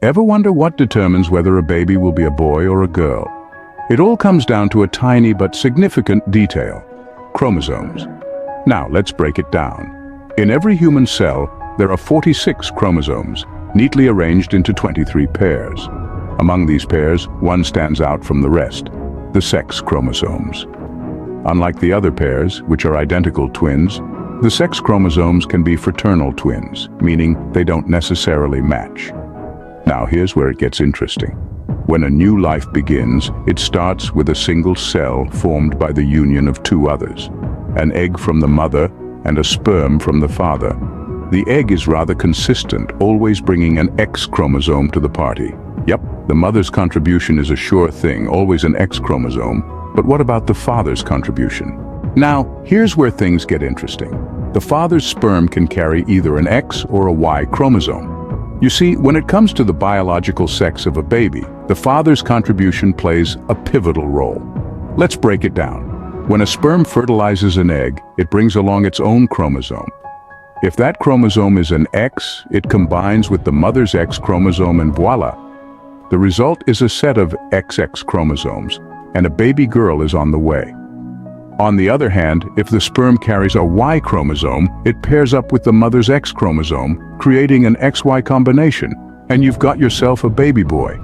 Ever wonder what determines whether a baby will be a boy or a girl? It all comes down to a tiny but significant detail: chromosomes. Now let's break it down. In every human cell, there are 46 chromosomes, neatly arranged into 23 pairs. Among these pairs, one stands out from the rest: the sex chromosomes. Unlike the other pairs, which are identical twins, the sex chromosomes can be fraternal twins, meaning they don't necessarily match. Now here's where it gets interesting. When a new life begins, it starts with a single cell formed by the union of two others: an egg from the mother and a sperm from the father. The egg is rather consistent, always bringing an X chromosome to the party. Yep, the mother's contribution is a sure thing, always an X chromosome. But what about the father's contribution? Now, here's where things get interesting. The father's sperm can carry either an X or a Y chromosome. You see, when it comes to the biological sex of a baby, the father's contribution plays a pivotal role. Let's break it down. When a sperm fertilizes an egg, it brings along its own chromosome. If that chromosome is an X, it combines with the mother's X chromosome and voila! The result is a set of XX chromosomes, and a baby girl is on the way. On the other hand, if the sperm carries a Y chromosome, it pairs up with the mother's X chromosome, creating an XY combination, and you've got yourself a baby boy.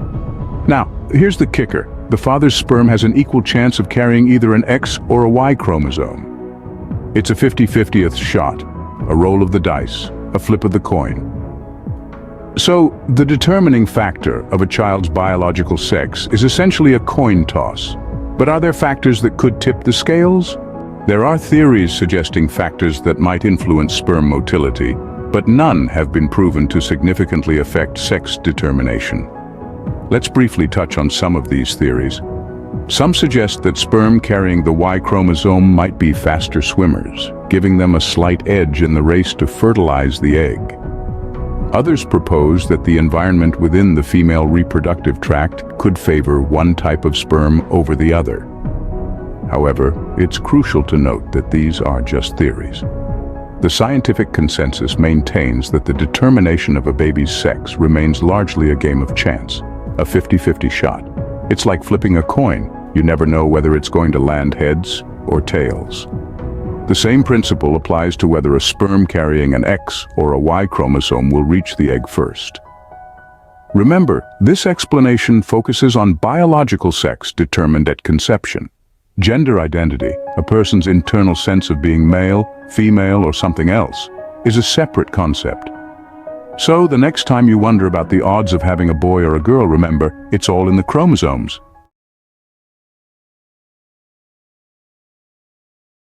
Now, here's the kicker. The father's sperm has an equal chance of carrying either an X or a Y chromosome. It's a 50-50th shot, a roll of the dice, a flip of the coin. So, the determining factor of a child's biological sex is essentially a coin toss. But are there factors that could tip the scales? There are theories suggesting factors that might influence sperm motility, but none have been proven to significantly affect sex determination. Let's briefly touch on some of these theories. Some suggest that sperm carrying the Y chromosome might be faster swimmers, giving them a slight edge in the race to fertilize the egg. Others propose that the environment within the female reproductive tract could favor one type of sperm over the other. However, it's crucial to note that these are just theories. The scientific consensus maintains that the determination of a baby's sex remains largely a game of chance, a 50-50 shot. It's like flipping a coin. You never know whether it's going to land heads or tails. The same principle applies to whether a sperm carrying an X or a Y chromosome will reach the egg first. Remember, this explanation focuses on biological sex determined at conception. Gender identity, a person's internal sense of being male, female, or something else, is a separate concept. So the next time you wonder about the odds of having a boy or a girl, remember, it's all in the chromosomes.